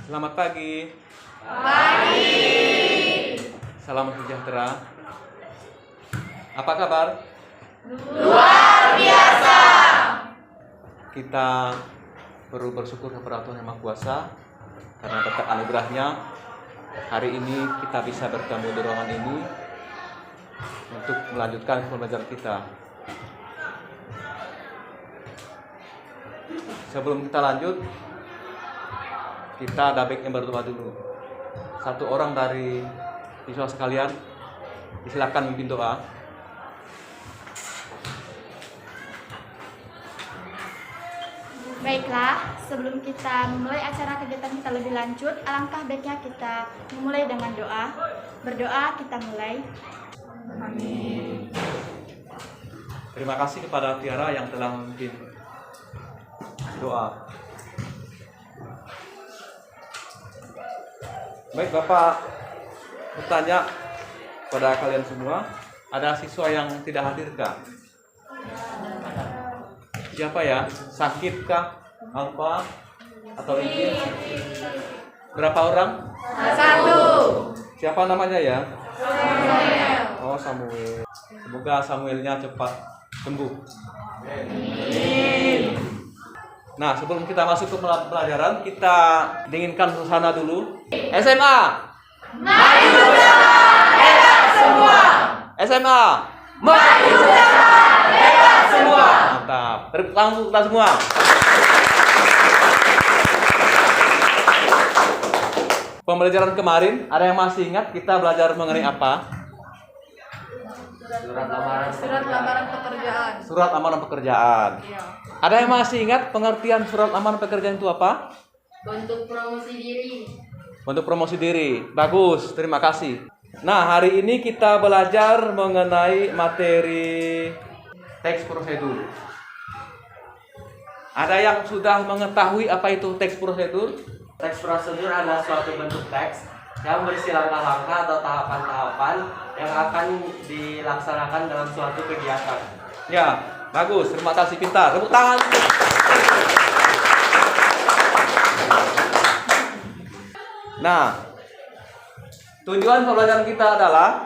Selamat pagi. Pagi. Salam sejahtera. Apa kabar? Luar biasa. Kita perlu bersyukur kepada Tuhan Yang Maha Kuasa karena berkat anugerahnya hari ini kita bisa bertemu di ruangan ini untuk melanjutkan pembelajaran kita. Sebelum kita lanjut, kita ada baiknya berdoa dulu. Satu orang dari siswa sekalian, silakan memimpin doa. Baiklah, sebelum kita memulai acara kegiatan kita lebih lanjut, alangkah baiknya kita memulai dengan doa. Berdoa, kita mulai. Amin. Terima kasih kepada Tiara yang telah memimpin doa. Baik, Bapak bertanya pada kalian semua, ada siswa yang tidak hadirkah? Siapa ya? Sakitkah? Apa? Atau izin? Berapa orang? 1. Siapa namanya ya? Samuel. Oh, Samuel. Semoga Samuelnya cepat sembuh. Nah, sebelum kita masuk ke pelajaran, kita dinginkan suasana dulu. SMA. Maju bersama, hebat semua. SMA. Maju bersama, hebat semua. Mantap. Tepuk tangan untuk kita semua. Pembelajaran kemarin, ada yang masih ingat kita belajar mengenai apa? Surat lamaran pekerjaan. Surat lamaran pekerjaan. Iya. Ada yang masih ingat pengertian surat lamaran pekerjaan itu apa? Untuk promosi diri. Untuk promosi diri. Bagus, terima kasih. Nah, hari ini kita belajar mengenai materi teks prosedur. Ada yang sudah mengetahui apa itu teks prosedur? Teks prosedur adalah suatu bentuk teks yang berisi langkah-langkah atau tahapan-tahapan yang akan dilaksanakan dalam suatu kegiatan. Ya, bagus. Terima kasih, pintar. Tepuk tangan. Nah, tujuan pembelajaran kita adalah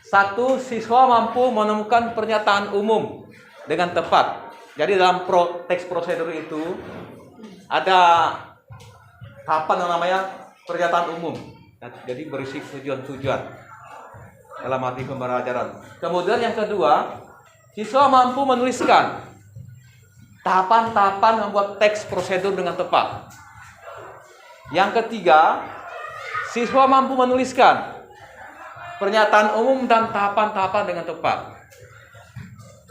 satu, siswa mampu menemukan pernyataan umum dengan tepat. Jadi dalam teks prosedur itu ada tahapan yang namanya pernyataan umum. Jadi berisi tujuan-tujuan dalam arti pembelajaran. Kemudian yang kedua, siswa mampu menuliskan tahapan-tahapan membuat teks prosedur dengan tepat. Yang ketiga, siswa mampu menuliskan pernyataan umum dan tahapan-tahapan dengan tepat.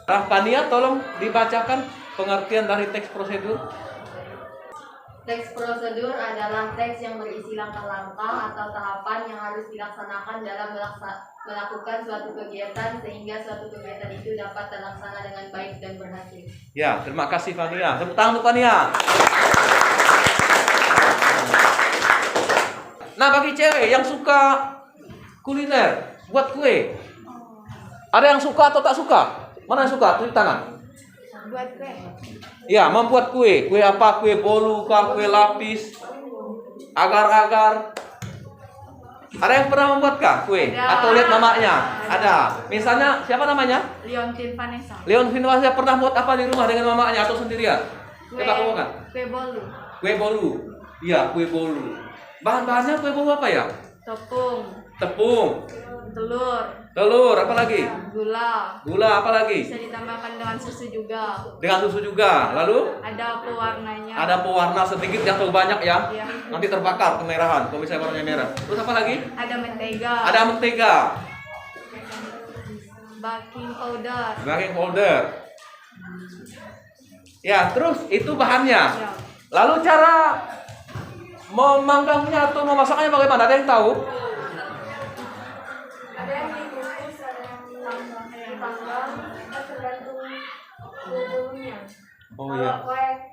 Rahpania, tolong dibacakan pengertian dari teks prosedur. Teks prosedur adalah teks yang berisi langkah-langkah atau tahapan yang harus dilaksanakan dalam melakukan suatu kegiatan sehingga suatu kegiatan itu dapat terlaksana dengan baik dan berhasil. Ya, terima kasih Fania. Tepuk tangan untuk Fania. Nah, bagi cewek yang suka kuliner, buat kue. Ada yang suka atau tak suka? Mana yang suka? Tunjuk tangan. Buat kue. Ya, membuat kue. Kue apa? Kue bolu, kue lapis, agar-agar. Ada yang pernah membuatkah kue? Ada. Atau lihat mamanya? Ada. Misalnya, siapa namanya? Leontin Vanessa. Leon Vinwasa pernah buat apa di rumah dengan mamanya atau sendirian? Coba kamu kan? Kue bolu. Kue bolu. Iya, kue bolu. Bahan-bahannya kue bolu apa ya? Tepung. Tepung, Telur. apa lagi? Gula. Apa lagi? Bisa ditambahkan dengan susu juga. Dengan susu juga. Lalu Ada pewarnanya. ada pewarna sedikit atau banyak ya? Iya. Nanti terbakar kemerahan kalau misalnya warnanya merah. Terus apa lagi? Ada mentega. Ada mentega, Baking powder. baking powder. Ya, terus itu bahannya. Ya. Lalu cara memanggangnya atau memasaknya bagaimana? Ada yang tahu? Ada yang dibungkus, ada yang dipanggang, tergantung bumbunya. Oh iya.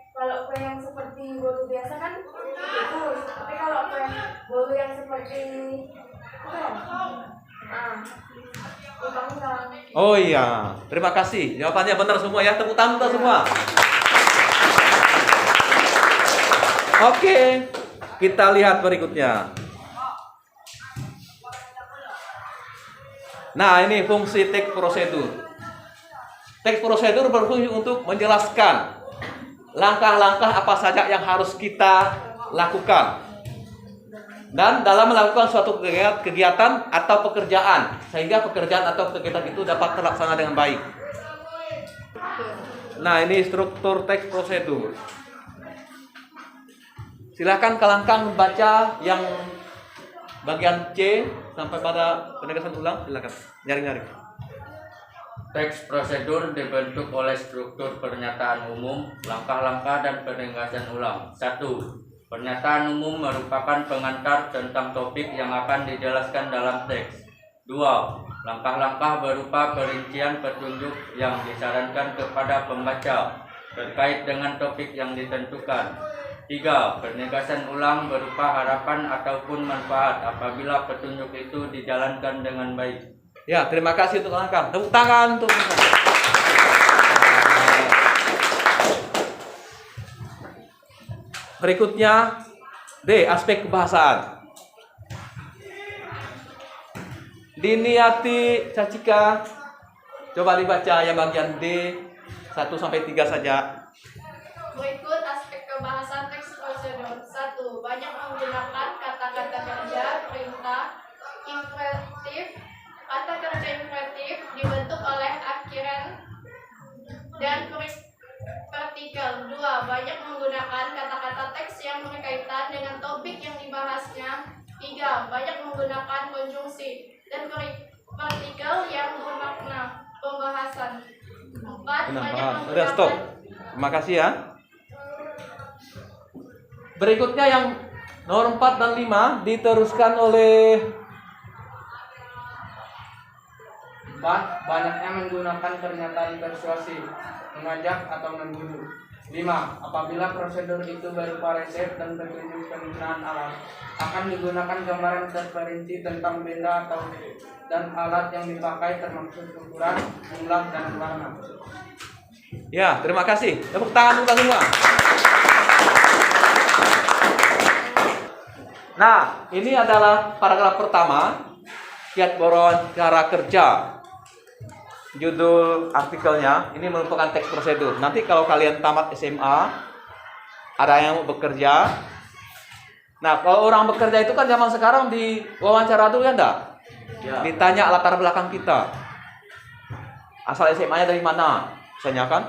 Kalau kue yang seperti bolu biasa kan dibungkus, tapi kalau kue bolu yang seperti apa ya? Dipanggang. Oh iya. Terima kasih. Jawabannya benar semua ya. Tepuk tangan kita semua. Oke. kita lihat berikutnya. Nah, ini fungsi teks prosedur. Teks prosedur berfungsi untuk menjelaskan langkah-langkah apa saja yang harus kita lakukan dan dalam melakukan suatu kegiatan atau pekerjaan, sehingga pekerjaan atau kegiatan itu dapat terlaksana dengan baik. Nah, ini struktur teks prosedur. Silakan Kalangkang membaca yang bagian C sampai pada penegasan ulang. Silakan nyari-nyari. Teks prosedur dibentuk oleh struktur pernyataan umum, langkah-langkah dan penegasan ulang. 1. Pernyataan umum merupakan pengantar tentang topik yang akan dijelaskan dalam teks. 2. Langkah-langkah berupa perincian petunjuk yang disarankan kepada pembaca terkait dengan topik yang ditentukan. 3. Penegasan ulang berupa harapan ataupun manfaat apabila petunjuk itu dijalankan dengan baik. Ya, terima kasih untuk Kalangkang. Tepuk tangan untuk berikutnya D. Aspek kebahasaan. Diniati Cacika, coba dibaca yang bagian D 1 sampai 3 saja. Berikut aspek kebahasan teks prosedur. 1. Banyak menggunakan kata-kata kerja, perintah, imperatif. Kata kerja imperatif dibentuk oleh akhiran dan partikel. 2. Banyak menggunakan kata-kata teks yang berkaitan dengan topik yang dibahasnya. 3. Banyak menggunakan konjungsi dan partikel yang bermakna pembahasan. 4. Banyak Udah menggunakan stop. Terima kasih ya. Berikutnya yang nomor 4 dan 5 diteruskan oleh banyaknya menggunakan pernyataan persuasif, mengajak atau membunuh. 5. Apabila prosedur itu berupa resep dan petunjuk penggunaan alat, akan digunakan gambaran terperinci tentang benda atau dan alat yang dipakai termasuk ukuran, jumlah, dan warna. Ya, terima kasih. Tepuk tangan untuk semua. Nah, ini adalah paragraf pertama, kiat wawancara kerja. Judul artikelnya ini merupakan teks prosedur. Nanti kalau kalian tamat SMA, ada yang mau bekerja. Nah, kalau orang bekerja itu kan zaman sekarang di wawancara dulu ya enggak? Ya. Ditanya latar belakang kita. Asal SMA-nya dari mana? Misalnya kan.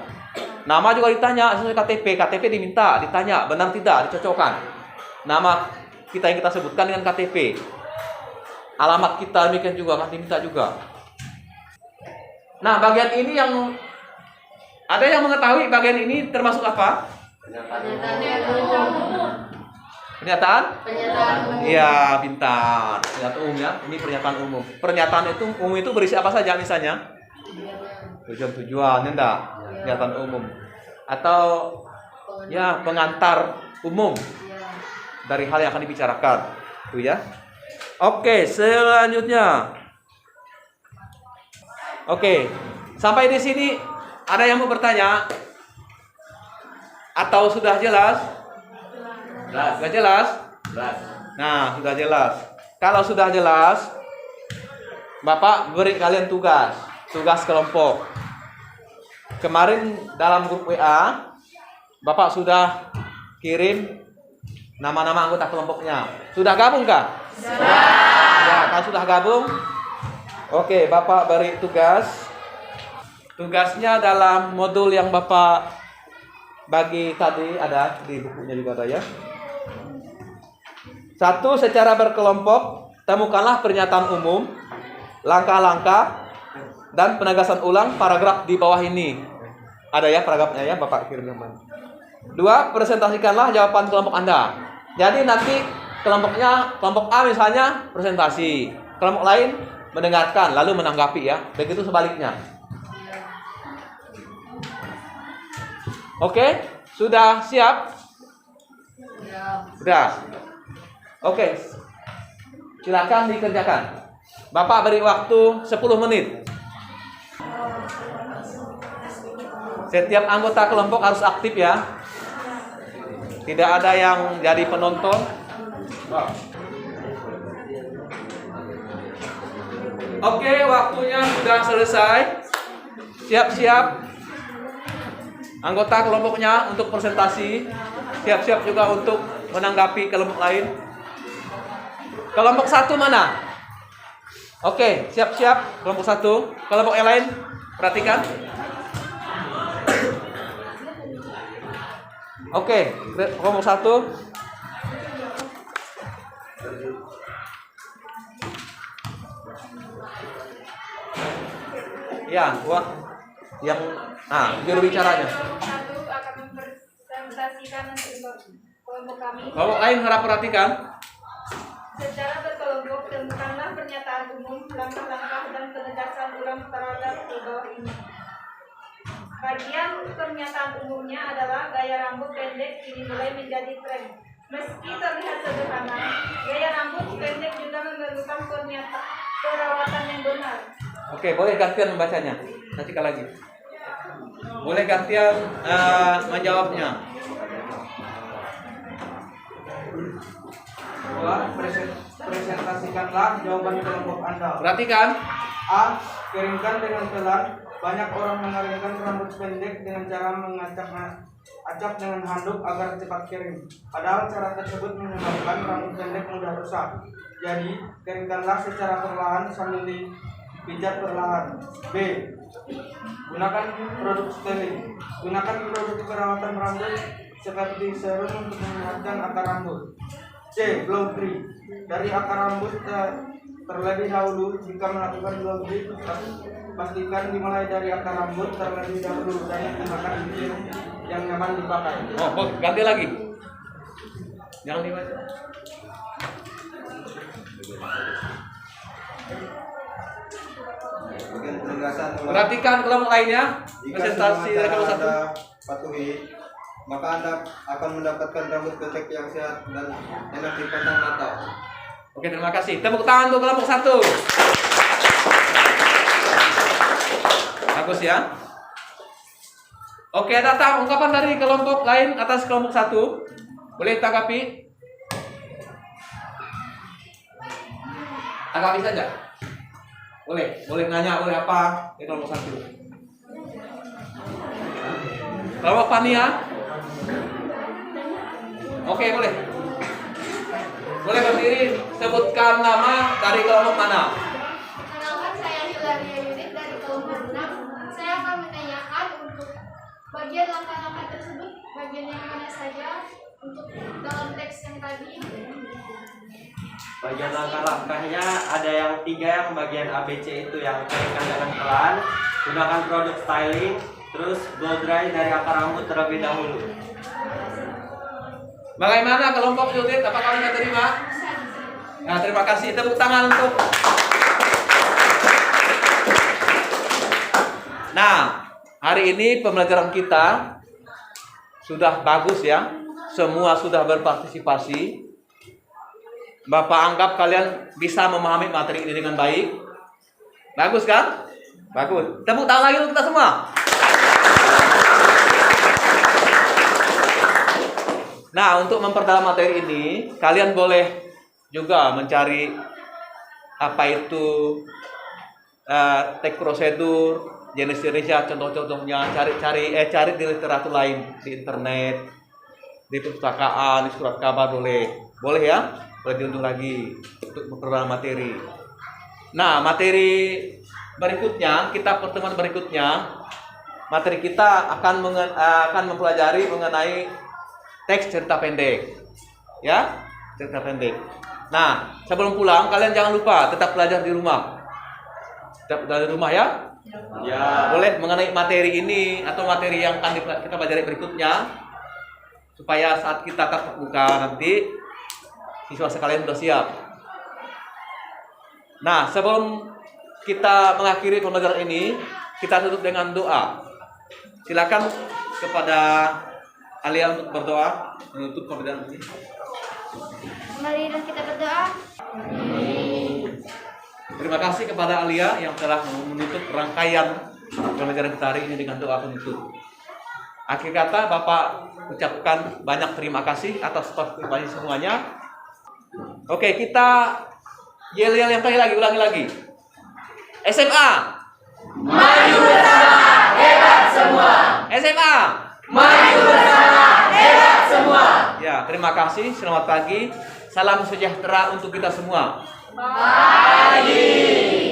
Nama juga ditanya, sesuai KTP diminta, ditanya benar tidak, dicocokkan. Nama kita yang kita sebutkan dengan KTP. Alamat kita demikian juga kan diminta juga. Nah, bagian ini yang ada yang mengetahui bagian ini termasuk apa? Pernyataan? Iya, pintar. Pernyataan umum ya. Ini pernyataan umum. Pernyataan itu umum itu berisi apa saja misalnya? Tujuan-tujuan, ya enggak? Pernyataan umum. Atau ya pengantar umum dari hal yang akan dibicarakan. Itu ya. Oke, selanjutnya. Oke, sampai di sini ada yang mau bertanya? Atau sudah jelas? Sudah jelas? Nah, sudah jelas. Kalau sudah jelas, Bapak beri kalian tugas kelompok. Kemarin dalam grup WA, Bapak sudah kirim nama-nama anggota kelompoknya. Sudah gabung kah? Sudah. Ya, kalau sudah gabung, oke, Bapak beri tugas. Tugasnya dalam modul yang Bapak bagi tadi ada di bukunya juga ada ya. 1. Secara berkelompok, temukanlah pernyataan umum, langkah-langkah, dan penegasan ulang paragraf di bawah ini. Ada ya paragrafnya ya, Bapak kirim teman. 2. Presentasikanlah jawaban kelompok Anda. Jadi nanti kelompok A misalnya presentasi, kelompok lain mendengarkan lalu menanggapi ya. Begitu sebaliknya. Oke, sudah siap? Sudah. Oke. Silakan dikerjakan. Bapak beri waktu 10 menit. Setiap anggota kelompok harus aktif ya. Tidak ada yang jadi penonton. Oke, waktunya sudah selesai. Siap-siap anggota kelompoknya untuk presentasi. Siap-siap juga untuk menanggapi kelompok lain. Kelompok 1 mana? Oke, siap-siap kelompok 1. Kelompok yang lain, perhatikan. Oke, kelompok 1. Ya, yang juru bicaranya. Satu akan mempresentasikan untuk kelompok kami. Kelompok lain harap perhatikan. Secara berkelompok, tentukanlah pernyataan umum, langkah-langkah dan penegasan ulang terhadap di bawah ini. Bagian pernyataan umumnya adalah gaya rambut pendek kini mulai menjadi tren. Meski terlihat sederhana, gaya rambut pendek juga memerlukan perawatan yang benar. Oke, boleh gantian membacanya. Nanti lagi. Boleh gantian menjawabnya. Presentasikanlah jawaban kelompok Anda. Perhatikan. A. Keringkan dengan pelan. Banyak orang mengeringkan rambut pendek dengan cara acak dengan handuk agar cepat kering. Padahal cara tersebut menyebabkan rambut pendek mudah rusak. Jadi, keringkanlah secara perlahan sambil dipijat perlahan. B. Gunakan produk styling. Gunakan produk perawatan rambut seperti serum untuk menyehatkan akar rambut. C. Blow dry. Dari akar rambut terlebih dahulu. Jika melakukan blow dry, pastikan dimulai dari akar rambut terlebih dahulu dan gunakan gel yang nyaman dipakai. Oh, ganti lagi. Jangan dibaca. Perhatikan kelompok lainnya. Presentasi dari kelompok 1. Anda patuhi, maka Anda akan mendapatkan rambut pendek yang sehat dan enak dipandang mata. Oke, terima kasih. Tepuk tangan untuk kelompok 1. Bagus ya. Oke, datang ungkapan dari kelompok lain atas kelompok 1. Boleh tanggapi? Tanggapi saja. Boleh nanya, boleh apa? Ini kelompok 1. Kelompok Pania? Oke, boleh. Boleh berdiri, sebutkan nama dari kelompok mana? Kenalkan, saya Hilaria Yudit dari kelompok 6. Saya akan menanyakan untuk bagian langkah-langkah tersebut, bagian yang mana saja untuk dalam teks yang tadi. Bagian langkah-langkahnya ada yang 3, yang bagian ABC itu yang keringkan dengan pelan, gunakan produk styling, terus blow dry dari akar rambut terlebih dahulu. Bagaimana kelompok Yudit? Apakah kalian terima? Nah, terima kasih. Tepuk tangan untuk. Nah, hari ini pembelajaran kita sudah bagus ya. Semua sudah berpartisipasi. Bapak anggap kalian bisa memahami materi ini dengan baik. Bagus kan? Bagus. Tepuk tangan lagi untuk kita semua. Nah, untuk memperdalam materi ini, kalian boleh juga mencari apa itu teks prosedur, jenis-jenisnya, contoh-contohnya, cari di literatur lain, di internet, di perpustakaan, di surat kabar boleh ya, boleh diunduh lagi untuk memperdalam materi. Nah, materi berikutnya, pertemuan berikutnya, materi kita akan mempelajari mengenai teks cerita pendek, ya, cerita pendek. Nah, sebelum pulang kalian jangan lupa tetap belajar di rumah, ya. Ya. Boleh mengenai materi ini atau materi yang akan kita pelajari berikutnya, supaya saat kita tatap muka nanti siswa sekalian sudah siap. Nah, sebelum kita mengakhiri pembelajaran ini, kita tutup dengan doa. Silakan kepada Alia untuk berdoa menutup pembelajaran ini. Mari kita berdoa. Terima kasih kepada Alia yang telah menutup rangkaian pembelajaran kita hari ini dengan doa penutup. Akhir kata, Bapak ucapkan banyak terima kasih atas partisipasi semuanya. Oke, kita yel-yel yang tadi lagi, ulangi lagi. SMA. Maju bersama, hebat semua. SMA. Maju bersama, hebat semua. Ya, terima kasih. Selamat pagi. Salam sejahtera untuk kita semua. Pagi.